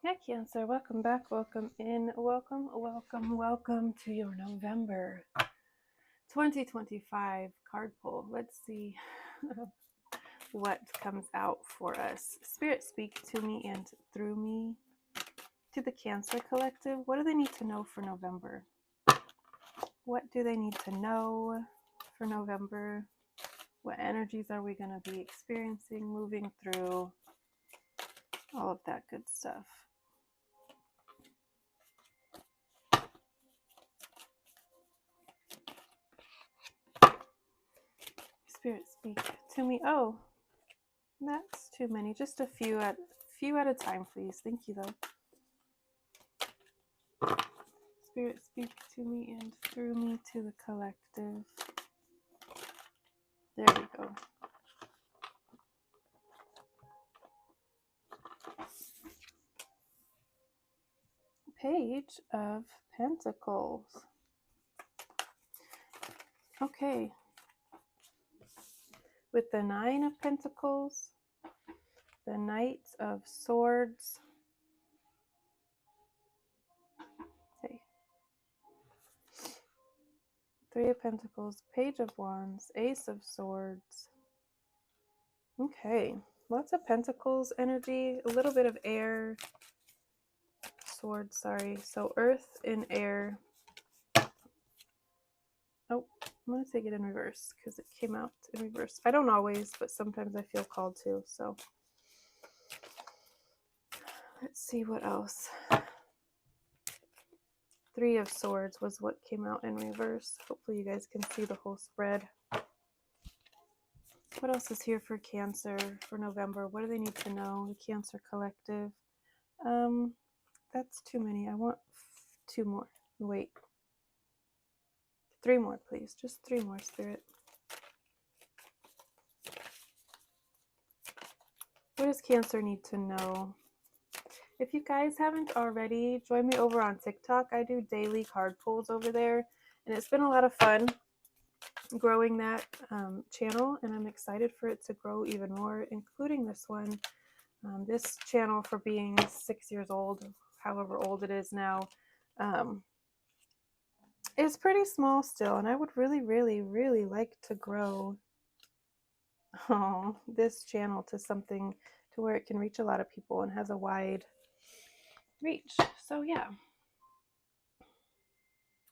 Hi Cancer, welcome back, welcome in, welcome to your November 2025 card pull. Let's see what comes out for us. Spirit, speak to me and through me to the Cancer Collective. What do they need to know for November? What do they need to know for November? What energies are we going to be experiencing, moving through? All of that good stuff. Spirit, speak to me. Oh, that's too many. Just a few at a time, please. Thank you, though. Spirit, speak to me and through me to the collective. There we go. Page of Pentacles. Okay. With the Nine of Pentacles, the Knight of Swords. Okay. Three of Pentacles, Page of Wands, Ace of Swords. Okay. Lots of Pentacles energy, a little bit of air. Swords, sorry. So earth and air. Oh, I'm going to take it in reverse because it came out in reverse. I don't always, but sometimes I feel called to. So let's see what else. Three of Swords was what came out in reverse. Hopefully you guys can see the whole spread. What else is here for Cancer for November? What do they need to know? The Cancer Collective. That's too many. I want two more. Wait. Three more, please. Just three more, Spirit. What does Cancer need to know? If you guys haven't already, join me over on TikTok. I do daily card pulls over there, and it's been a lot of fun growing that channel, and I'm excited for it to grow even more, including this one. This channel, for being 6 years old, however old it is now, is pretty small still, and I would really, really, really like to grow this channel to something to where it can reach a lot of people and has a wide reach. So yeah,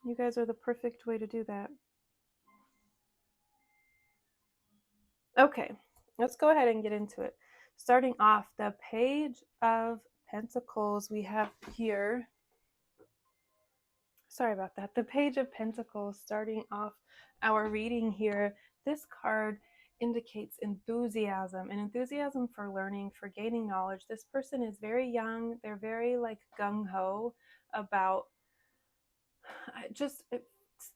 you guys are the perfect way to do that. Okay, let's go ahead and get into it. Starting off, the Page of Pentacles we have here. Sorry about that. The Page of Pentacles, starting off our reading here. This card indicates enthusiasm, and enthusiasm for learning, for gaining knowledge. This person is very young. They're very like gung-ho about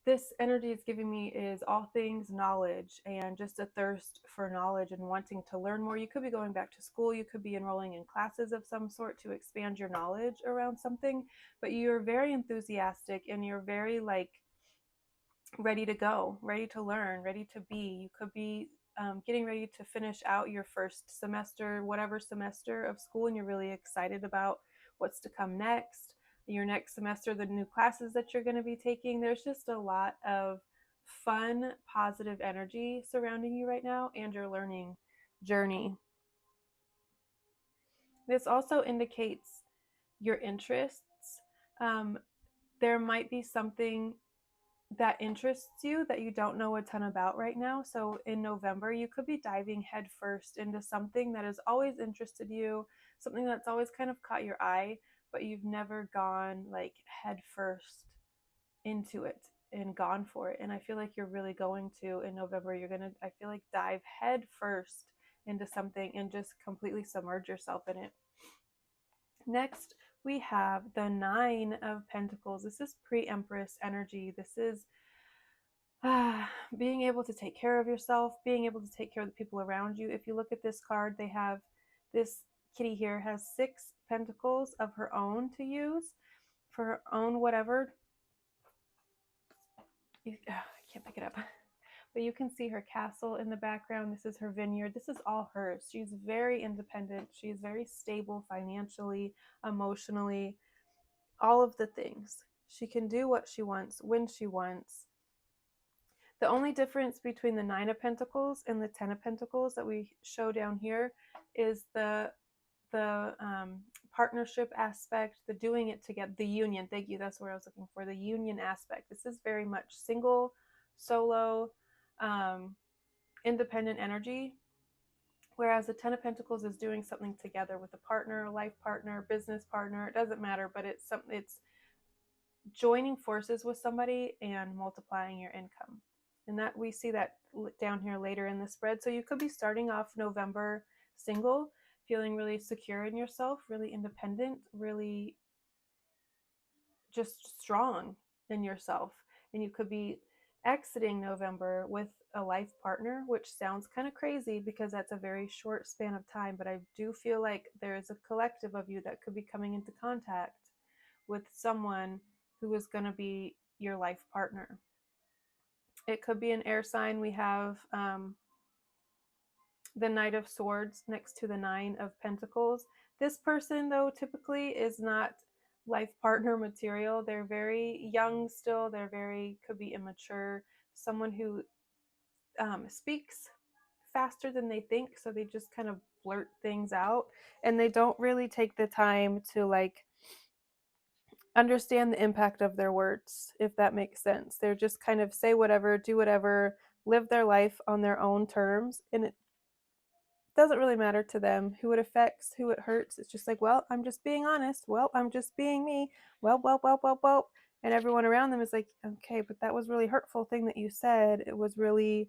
this energy is giving me is all things knowledge and just a thirst for knowledge and wanting to learn more. You could be going back to school. You could be enrolling in classes of some sort to expand your knowledge around something, but you're very enthusiastic and you're very like ready to go, ready to learn, ready to be. You could be getting ready to finish out your first semester, whatever semester of school, and you're really excited about what's to come next. Your next semester, the new classes that you're going to be taking. There's just a lot of fun, positive energy surrounding you right now and your learning journey. This also indicates your interests. There might be something that interests you that you don't know a ton about right now. So in November, you could be diving headfirst into something that has always interested you, something that's always kind of caught your eye, but you've never gone like headfirst into it and gone for it. And I feel like you're really going to in November. You're going to, I feel like, dive headfirst into something and just completely submerge yourself in it. Next, we have the Nine of Pentacles. This is pre-Empress energy. This is being able to take care of yourself, being able to take care of the people around you. If you look at this card, they have this kitty here has 6 pentacles of her own to use for her own whatever. I can't pick it up. but you can see her castle in the background. This is her vineyard. This is all hers. She's very independent. She's very stable financially, emotionally, all of the things. She can do what she wants when she wants. The only difference between the Nine of Pentacles and the Ten of Pentacles that we show down here is the partnership aspect, the doing it together, the union. Thank you. That's what I was looking for. The union aspect. This is very much single, solo, independent energy. Whereas the Ten of Pentacles is doing something together with a partner, life partner, business partner. It doesn't matter, but it's something. It's joining forces with somebody and multiplying your income. And that we see that down here later in the spread. So you could be starting off November single, feeling really secure in yourself, really independent, really just strong in yourself. And you could be exiting November with a life partner, which sounds kind of crazy because that's a very short span of time. But I do feel like there's a collective of you that could be coming into contact with someone who is going to be your life partner. It could be an air sign. We have the Knight of Swords next to the Nine of Pentacles. This person, though, typically is not life partner material. They're very young still. Could be immature. Someone who speaks faster than they think, so they just kind of blurt things out, and they don't really take the time to like understand the impact of their words, if that makes sense. They're just kind of say whatever, do whatever, live their life on their own terms, and it doesn't really matter to them who it affects, who it hurts. It's just like, well, I'm just being honest. Well, I'm just being me. Well. And everyone around them is like, okay, but that was really hurtful thing that you said. It was really,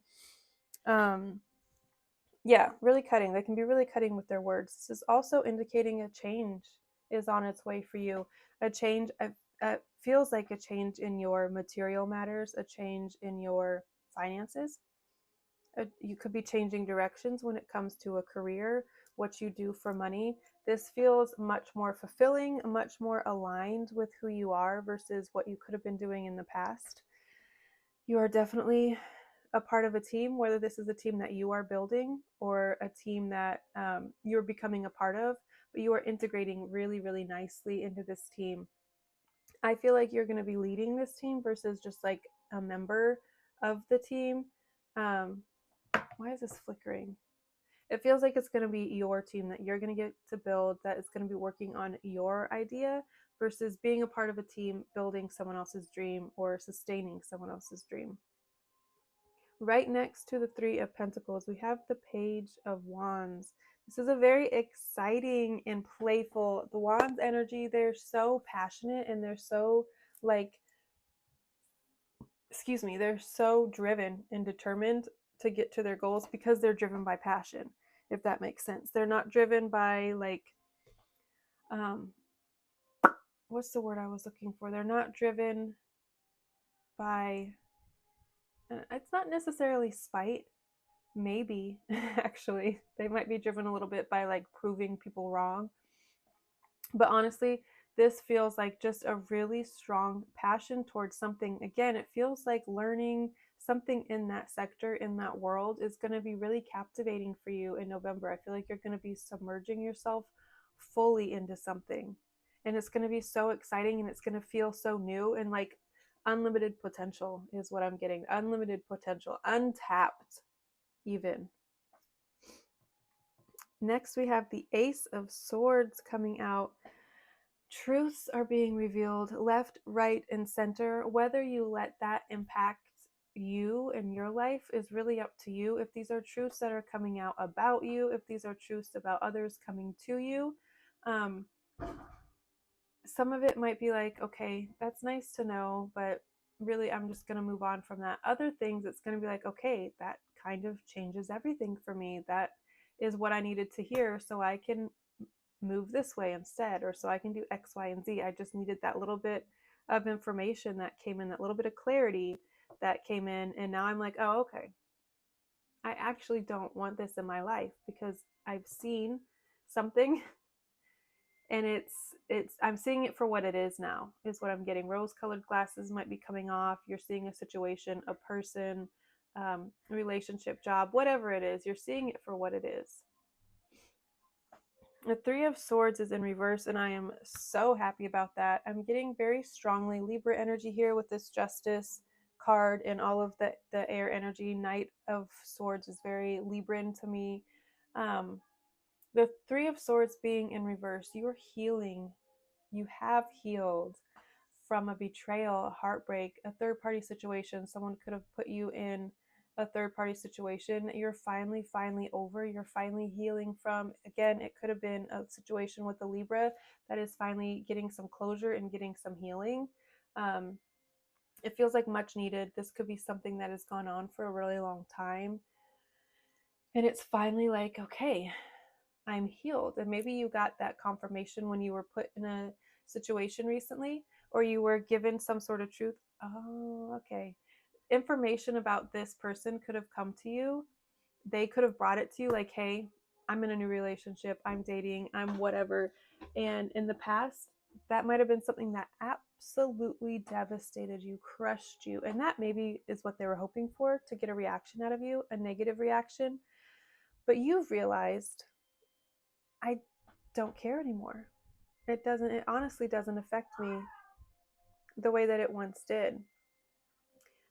really cutting. They can be really cutting with their words. This is also indicating a change is on its way for you. A change, feels like a change in your material matters, a change in your finances. You could be changing directions when it comes to a career, what you do for money. This feels much more fulfilling, much more aligned with who you are versus what you could have been doing in the past. You are definitely a part of a team, whether this is a team that you are building or a team that you're becoming a part of, but you are integrating really, really nicely into this team. I feel like you're going to be leading this team versus just like a member of the team. Why is this flickering? It feels like it's going to be your team that you're going to get to build, that is going to be working on your idea versus being a part of a team building someone else's dream or sustaining someone else's dream. Right next to the Three of Pentacles, we have the Page of Wands. This is a very exciting and playful, the Wands energy, they're so passionate and they're so they're so driven and determined to get to their goals because they're driven by passion, if that makes sense. They're not driven by what's the word I was looking for? They're not driven by, it's not necessarily spite. Maybe, actually, they might be driven a little bit by like proving people wrong. But honestly, this feels like just a really strong passion towards something. Again, it feels like learning something in that sector, in that world, is going to be really captivating for you in November. I feel like you're going to be submerging yourself fully into something. And it's going to be so exciting and it's going to feel so new and like unlimited potential is what I'm getting. Unlimited potential, untapped even. Next, we have the Ace of Swords coming out. Truths are being revealed left, right, and center. Whether you let that impact you and your life is really up to you. If these are truths that are coming out about you, if these are truths about others coming to you, some of it might be like, okay, that's nice to know, but really I'm just going to move on from that. Other things, it's going to be like, okay, that kind of changes everything for me. That is what I needed to hear so I can move this way instead, or so I can do X, Y, and Z. I just needed that little bit of information that came in, that little bit of clarity that came in, and now I'm like, oh, okay. I actually don't want this in my life because I've seen something and it's I'm seeing it for what it is now, is what I'm getting. Rose-colored glasses might be coming off. You're seeing a situation, a person, relationship, job, whatever it is, you're seeing it for what it is. The Three of Swords is in reverse, and I am so happy about that. I'm getting very strongly Libra energy here with this Justice card and all of the air energy. Knight of Swords is very Libran to me. The Three of Swords being in reverse, you are healing. You have healed from a betrayal, a heartbreak, a third-party situation. Someone could have put you in a third-party situation that you're finally over. You're finally healing from. Again, it could have been a situation with the Libra that is finally getting some closure and getting some healing. It feels like much needed. This could be something that has gone on for a really long time. And it's finally like, okay, I'm healed. And maybe you got that confirmation when you were put in a situation recently, or you were given some sort of truth. Oh, okay. Information about this person could have come to you. They could have brought it to you like, hey, I'm in a new relationship, I'm dating, I'm whatever. And in the past, that might have been something that absolutely devastated you, crushed you. And that maybe is what they were hoping for, to get a reaction out of you, a negative reaction. But you've realized, I don't care anymore. It honestly doesn't affect me the way that it once did.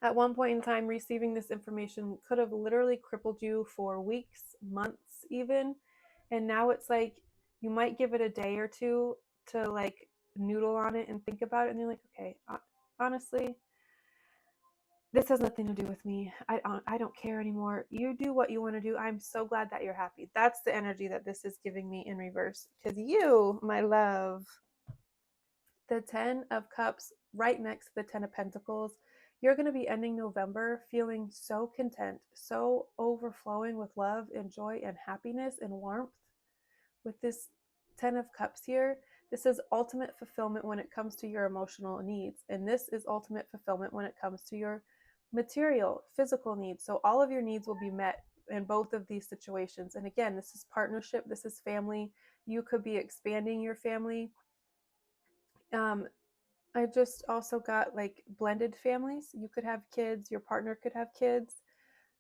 At one point in time, receiving this information could have literally crippled you for weeks, months even. And now it's like you might give it a day or two to like noodle on it and think about it. And you're like, okay, honestly, this has nothing to do with me. I don't care anymore. You do what you want to do. I'm so glad that you're happy. That's the energy that this is giving me in reverse. Because you, my love, the 10 of Cups right next to the 10 of Pentacles, you're going to be ending November feeling so content, so overflowing with love and joy and happiness and warmth. With this 10 of Cups here, this is ultimate fulfillment when it comes to your emotional needs. And this is ultimate fulfillment when it comes to your material, physical needs. So all of your needs will be met in both of these situations. And again, this is partnership, this is family. You could be expanding your family. I just also got like blended families. You could have kids, your partner could have kids,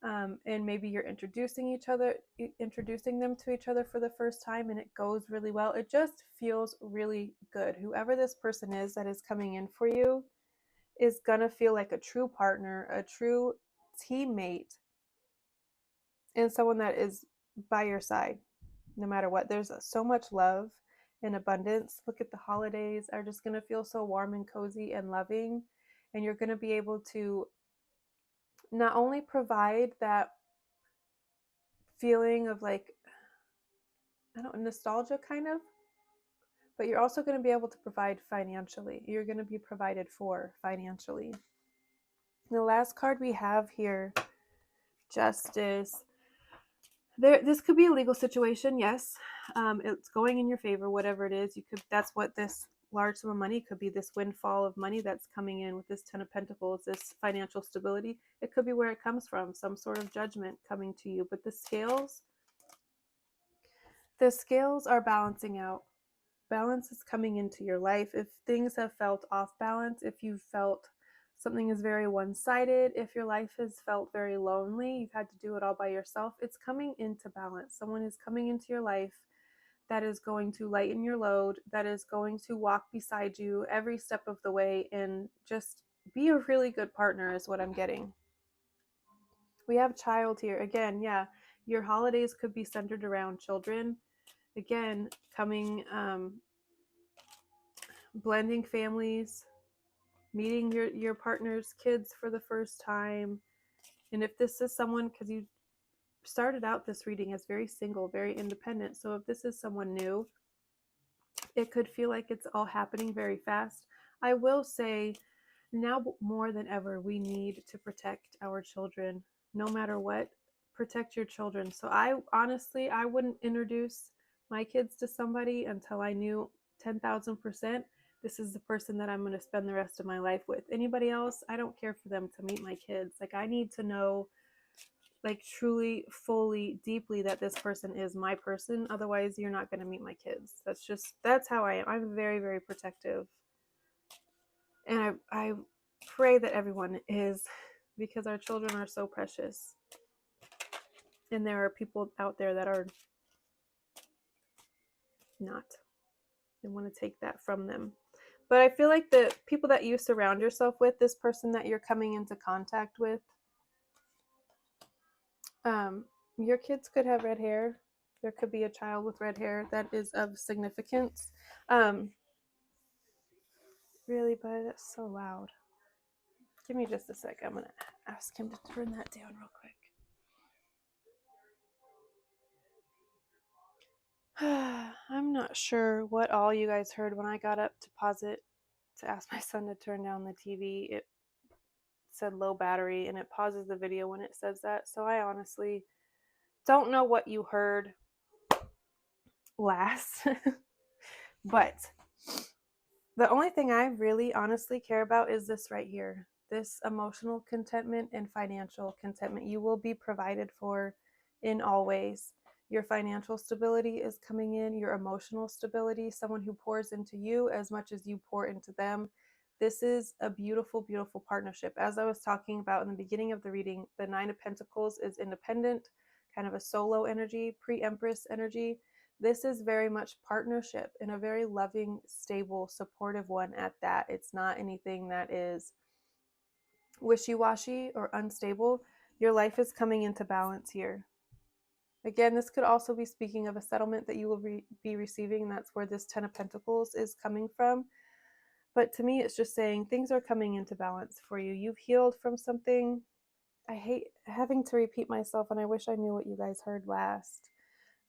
and maybe you're introducing them to each other for the first time, and it goes really well. It just feels really good. Whoever this person is that is coming in for you is gonna feel like a true partner, a true teammate, and someone that is by your side no matter what. There's so much love and abundance. Look at the holidays are just going to feel so warm and cozy and loving. And you're going to be able to not only provide that feeling of like, I don't know, nostalgia kind of, but you're also going to be able to provide financially. You're going to be provided for financially. The last card we have here, Justice. This could be a legal situation, yes. It's going in your favor, whatever it is. That's what this large sum of money could be, this windfall of money that's coming in with this 10 of Pentacles, this financial stability. It could be where it comes from, some sort of judgment coming to you. But the scales are balancing out. Balance is coming into your life. If things have felt off balance, if you felt something is very one-sided, if your life has felt very lonely, you've had to do it all by yourself, it's coming into balance. Someone is coming into your life that is going to lighten your load, that is going to walk beside you every step of the way and just be a really good partner is what I'm getting. We have child here. Again, yeah, your holidays could be centered around children. Again, coming, blending families, meeting your partner's kids for the first time. And if this is someone, because you started out this reading as very single, very independent, so if this is someone new, it could feel like it's all happening very fast. I will say, now more than ever, we need to protect our children. No matter what, protect your children. So I wouldn't introduce my kids to somebody until I knew 10,000% this is the person that I'm going to spend the rest of my life with. Anybody else, I don't care for them to meet my kids. Like, I need to know, like, truly, fully, deeply that this person is my person. Otherwise, you're not going to meet my kids. That's how I am. I'm very, very protective. And I pray that everyone is because our children are so precious. And there are people out there that are not. They want to take that from them. But I feel like the people that you surround yourself with, this person that you're coming into contact with, your kids could have red hair. There could be a child with red hair that is of significance. Really, but that's so loud. Give me just a sec. I'm going to ask him to turn that down real quick. I'm not sure what all you guys heard when I got up to pause it to ask my son to turn down the TV. It said low battery and it pauses the video when it says that. So I honestly don't know what you heard last. But the only thing I really honestly care about is this right here. This emotional contentment and financial contentment. You will be provided for in all ways. Your financial stability is coming in, your emotional stability, someone who pours into you as much as you pour into them. This is a beautiful, beautiful partnership. As I was talking about in the beginning of the reading, the Nine of Pentacles is independent, kind of a solo energy, pre-Empress energy. This is very much partnership and a very loving, stable, supportive one at that. It's not anything that is wishy-washy or unstable. Your life is coming into balance here. Again, this could also be speaking of a settlement that you will be receiving. That's where this Ten of Pentacles is coming from. But to me, it's just saying things are coming into balance for you. You've healed from something. I hate having to repeat myself, and I wish I knew what you guys heard last.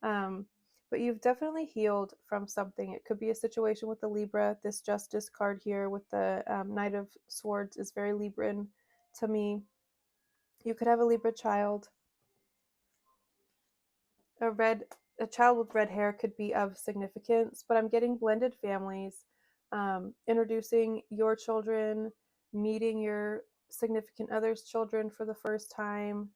But you've definitely healed from something. It could be a situation with the Libra. This Justice card here with the Knight of Swords is very Libran to me. You could have a Libra child. A child with red hair could be of significance, but I'm getting blended families, introducing your children, meeting your significant other's children for the first time,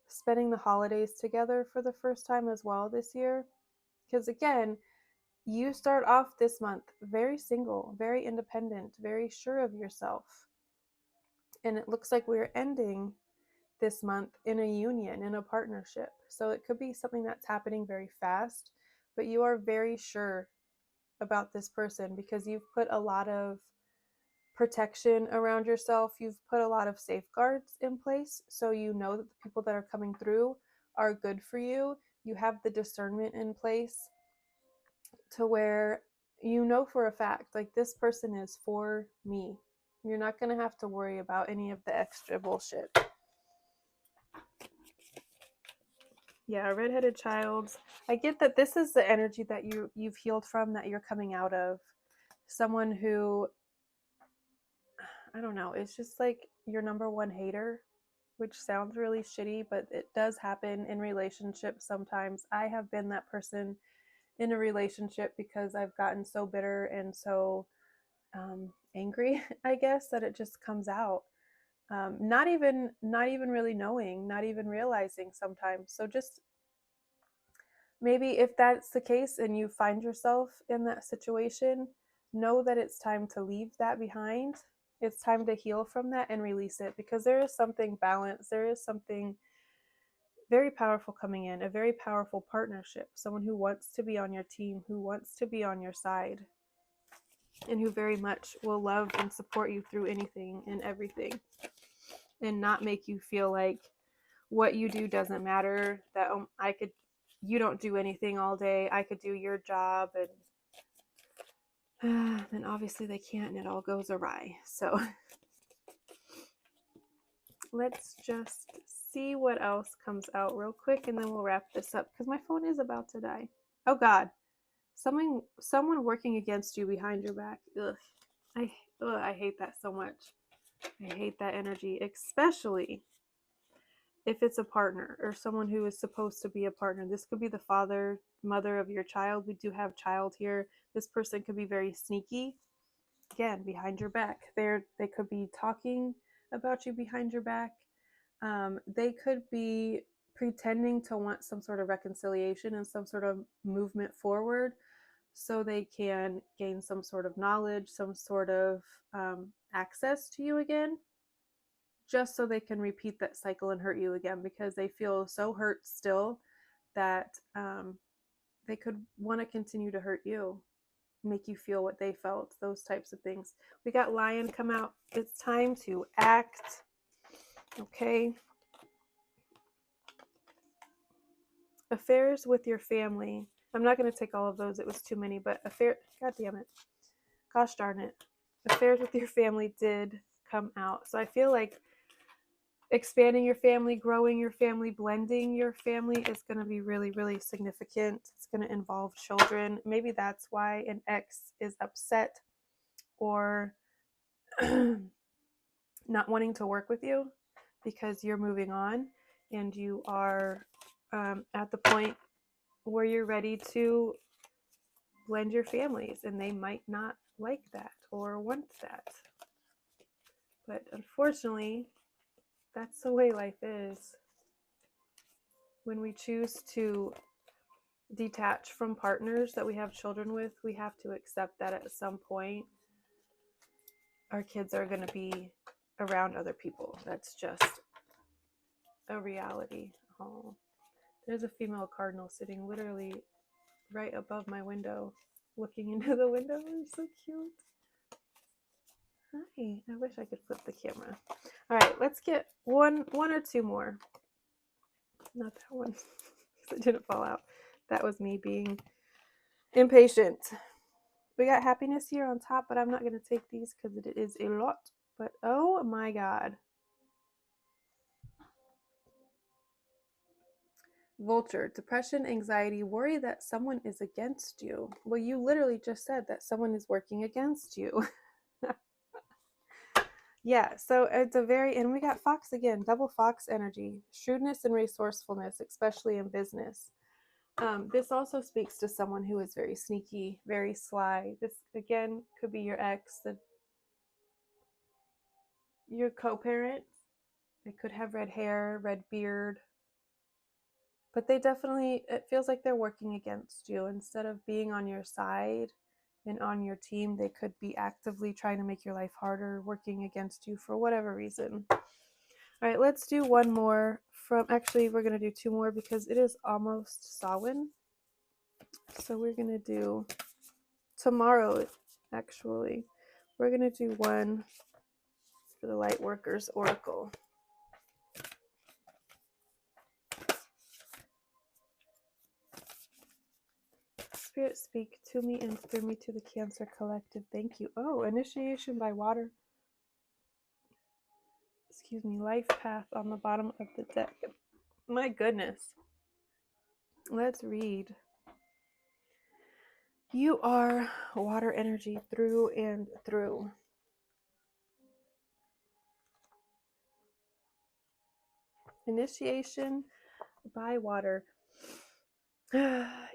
spending the holidays together for the first time as well this year. Because again, you start off this month very single, very independent, very sure of yourself. And it looks like we're ending this month in a union, in a partnership. So it could be something that's happening very fast, but you are very sure about this person because you've put a lot of protection around yourself. You've put a lot of safeguards in place. So you know that the people that are coming through are good for you. You have the discernment in place to where you know for a fact, like, this person is for me. You're not going to have to worry about any of the extra bullshit. Yeah, redheaded child. I get that this is the energy that you've healed from, that you're coming out of. Someone who, I don't know, it's just like your number one hater, which sounds really shitty, but it does happen in relationships sometimes. I have been that person in a relationship because I've gotten so bitter and so angry, I guess, that it just comes out. Not even really knowing, not even realizing sometimes. So just maybe if that's the case and you find yourself in that situation, know that it's time to leave that behind. It's time to heal from that and release it, because there is something balanced. There is something very powerful coming in, a very powerful partnership, someone who wants to be on your team, who wants to be on your side, and who very much will love and support you through anything and everything, and not make you feel like what you do doesn't matter, that you don't do anything all day, I could do your job, and then obviously they can't and it all goes awry. So let's just see what else comes out real quick and then we'll wrap this up because my phone is about to die. Oh God, someone working against you behind your back. Ugh. I hate that so much. I hate that energy, especially if it's a partner or someone who is supposed to be a partner. This could be the father, mother of your child. We do have child here. This person could be very sneaky. Again, behind your back. They could be talking about you behind your back. They could be pretending to want some sort of reconciliation and some sort of movement forward so they can gain some sort of knowledge, some sort of access to you again. just so they can repeat that cycle and hurt you again, because they feel so hurt still that they could want to continue to hurt you, make you feel what they felt, those types of things. We got Lion come out. It's time to act. Okay. Affairs with your family. I'm not going to take all of those. It was too many, but God damn it. Gosh darn it. Affairs with your family did come out. So I feel like expanding your family, growing your family, blending your family is going to be really, really significant. It's going to involve children. Maybe that's why an ex is upset or not wanting to work with you, because you're moving on and you are at the point where you're ready to blend your families, and they might not like that or want that. But unfortunately, that's the way life is. When we choose to detach from partners that we have children with, we have to accept that at some point our kids are going to be around other people. That's just a reality. Oh, there's a female cardinal sitting literally right above my window, looking into the window. It's so cute. Hi. I wish I could flip the camera. All right, let's get one or two more. Not that one, because it didn't fall out. That was me being impatient. We got happiness here on top, but I'm not going to take these because it is a lot. But oh my God. Vulture, depression, anxiety, worry that someone is against you. Well, you literally just said that someone is working against you. Yeah, so it's and we got Fox again, double Fox energy, shrewdness and resourcefulness, especially in business. This also speaks to someone who is very sneaky, very sly. This, again, could be your ex, your co-parent. They could have red hair, red beard. But it feels like they're working against you. Instead of being on your side and on your team, they could be actively trying to make your life harder, working against you for whatever reason. All right, let's do one more actually, we're going to do two more because it is almost Samhain. So we're going to do tomorrow, actually. We're going to do one for the Lightworkers Oracle. Spirit, speak to me and through me to the Cancer Collective. Thank you. Oh, initiation by water. Excuse me. Life path on the bottom of the deck. My goodness. Let's read. You are water energy through and through. Initiation by water.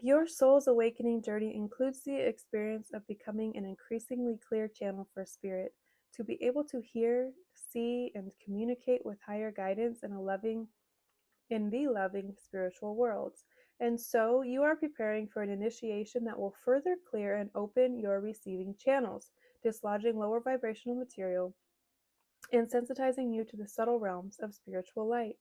Your soul's awakening journey includes the experience of becoming an increasingly clear channel for spirit, to be able to hear, see, and communicate with higher guidance in the loving spiritual worlds. And so you are preparing for an initiation that will further clear and open your receiving channels, dislodging lower vibrational material and sensitizing you to the subtle realms of spiritual light.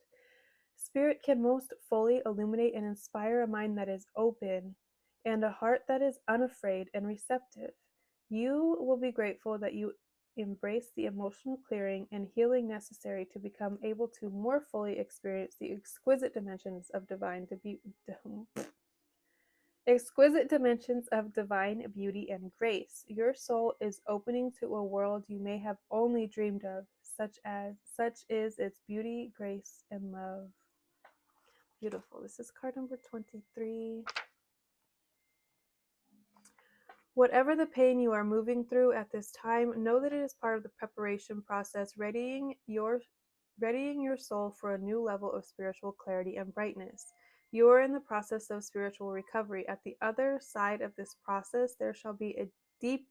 Spirit can most fully illuminate and inspire a mind that is open and a heart that is unafraid and receptive. You will be grateful that you embrace the emotional clearing and healing necessary to become able to more fully experience the exquisite dimensions of divine beauty and grace. Your soul is opening to a world you may have only dreamed of, such is its beauty, grace, and love. Beautiful. This is card number 23. Whatever the pain you are moving through at this time, know that it is part of the preparation process, readying your soul for a new level of spiritual clarity and brightness. You are in the process of spiritual recovery. At the other side of this process, there shall be a deeply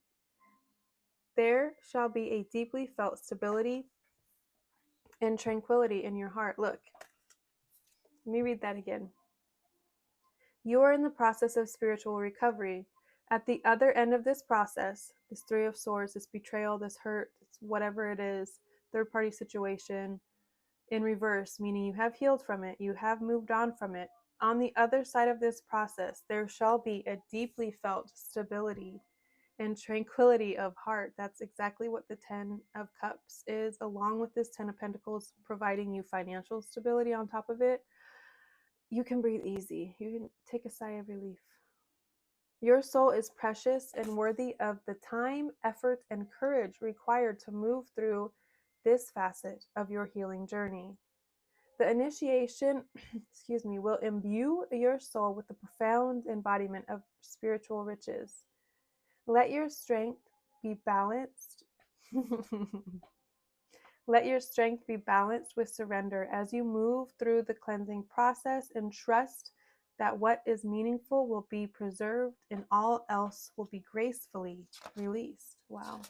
felt stability and tranquility in your heart. Look, let me read that again. You are in the process of spiritual recovery. At the other end of this process, this Three of Swords, this betrayal, this hurt, whatever it is, third-party situation, in reverse, meaning you have healed from it, you have moved on from it. On the other side of this process, there shall be a deeply felt stability and tranquility of heart. That's exactly what the 10 of Cups is, along with this 10 of Pentacles providing you financial stability on top of it. You can breathe easy. You can take a sigh of relief. Your soul is precious and worthy of the time, effort, and courage required to move through this facet of your healing journey. The initiation, will imbue your soul with the profound embodiment of spiritual riches. Let your strength be balanced. Let your strength be balanced with surrender as you move through the cleansing process, and trust that what is meaningful will be preserved and all else will be gracefully released. Wow.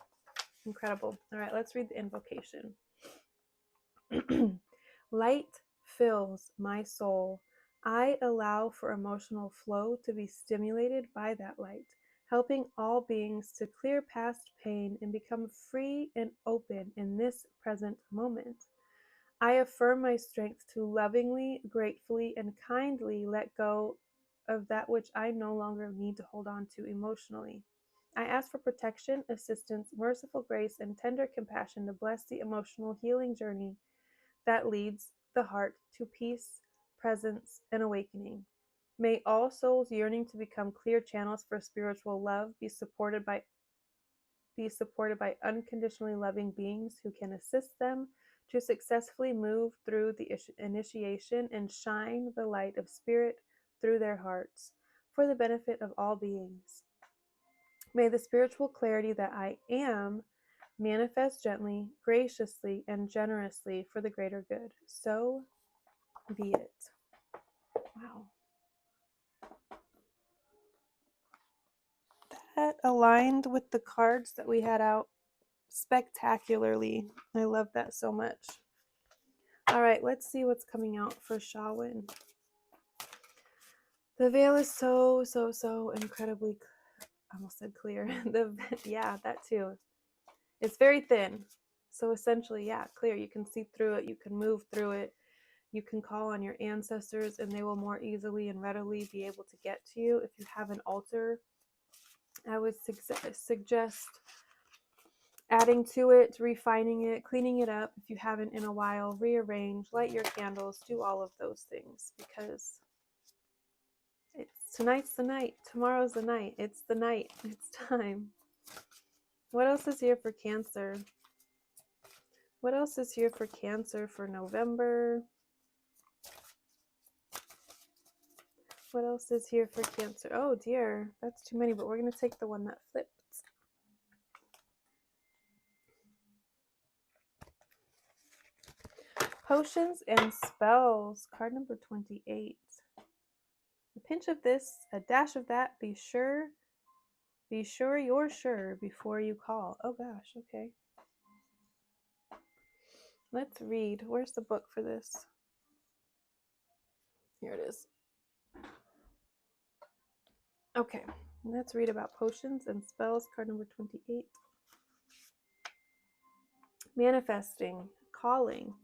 Incredible. All right, let's read the invocation. Light fills my soul. I allow for emotional flow to be stimulated by that light, helping all beings to clear past pain and become free and open in this present moment. I affirm my strength to lovingly, gratefully, and kindly let go of that which I no longer need to hold on to emotionally. I ask for protection, assistance, merciful grace, and tender compassion to bless the emotional healing journey that leads the heart to peace, presence, and awakening. May all souls yearning to become clear channels for spiritual love be supported by unconditionally loving beings who can assist them to successfully move through the initiation and shine the light of spirit through their hearts for the benefit of all beings. May the spiritual clarity that I am manifest gently, graciously, and generously for the greater good. So be it. Wow. That aligned with the cards that we had out spectacularly. I love that so much. All right, let's see what's coming out for Shawin. The veil is so incredibly, I almost said clear. Yeah, that too. It's very thin. So essentially, yeah, clear. You can see through it. You can move through it. You can call on your ancestors and they will more easily and readily be able to get to you. If you have an altar, I would suggest adding to it, refining it, cleaning it up. If you haven't in a while, rearrange, light your candles, do all of those things, because tonight's the night, tomorrow's the night, it's the night, it's time. What else is here for Cancer? What else is here for Cancer for November? What else is here for Cancer? Oh dear, that's too many, but we're going to take the one that flipped. Potions and spells, card number 28. A pinch of this, a dash of that, be sure you're sure before you call. Oh gosh, okay. Let's read. Where's the book for this? Here it is. Okay, let's read about potions and spells, card number 28. Manifesting, calling.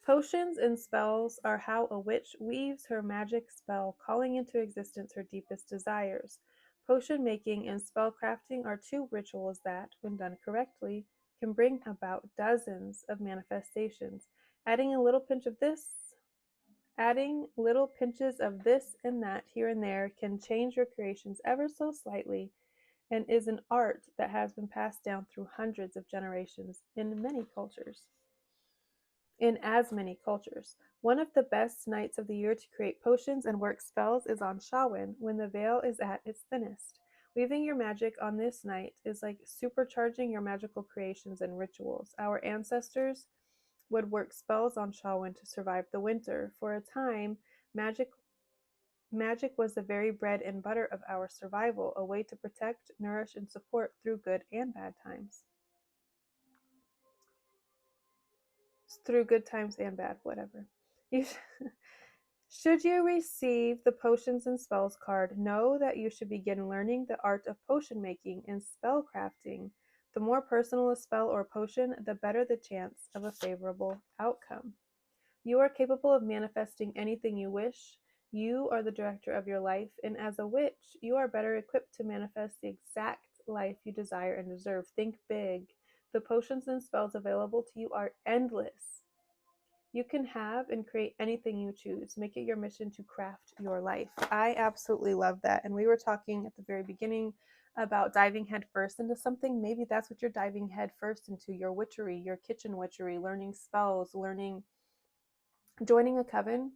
Potions and spells are how a witch weaves her magic spell, calling into existence her deepest desires. Potion making and spell crafting are two rituals that, when done correctly, can bring about dozens of manifestations. Adding little pinches of this and that here and there can change your creations ever so slightly, and is an art that has been passed down through hundreds of generations in as many cultures. One of the best nights of the year to create potions and work spells is on Shawin, when the veil is at its thinnest. Weaving your magic on this night is like supercharging your magical creations and rituals. Our ancestors would work spells on Shawin to survive the winter. For a time, magic was the very bread and butter of our survival, a way to protect, nourish, and support through good and bad times. Through good times and bad, whatever. Should you receive the Potions and Spells card, know that you should begin learning the art of potion making and spell crafting. The more personal a spell or potion, the better the chance of a favorable outcome. You are capable of manifesting anything you wish. You are the director of your life, and as a witch, you are better equipped to manifest the exact life you desire and deserve. Think big. The potions and spells available to you are endless. You can have and create anything you choose. Make it your mission to craft your life. I absolutely love that. And we were talking at the very beginning about diving headfirst into something. Maybe that's what you're diving headfirst into, your witchery, your kitchen witchery, learning spells, joining a coven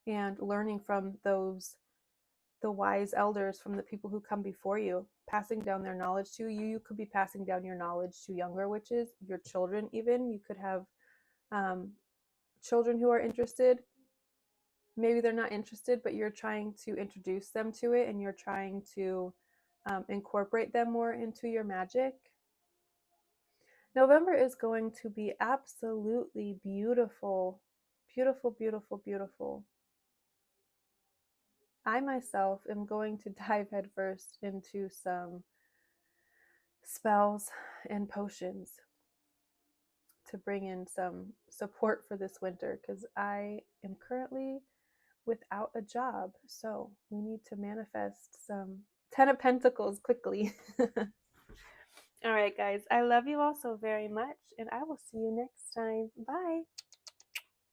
and learning from the wise elders, from the people who come before you, passing down their knowledge to you. You could be passing down your knowledge to younger witches, your children even. You could have children who are interested. Maybe they're not interested, but you're trying to introduce them to it, and you're trying to incorporate them more into your magic. November is going to be absolutely beautiful. Beautiful, beautiful, beautiful. I myself am going to dive headfirst into some spells and potions to bring in some support for this winter, because I am currently without a job. So we need to manifest some 10 of Pentacles quickly. All right, guys, I love you all so very much, and I will see you next time. Bye.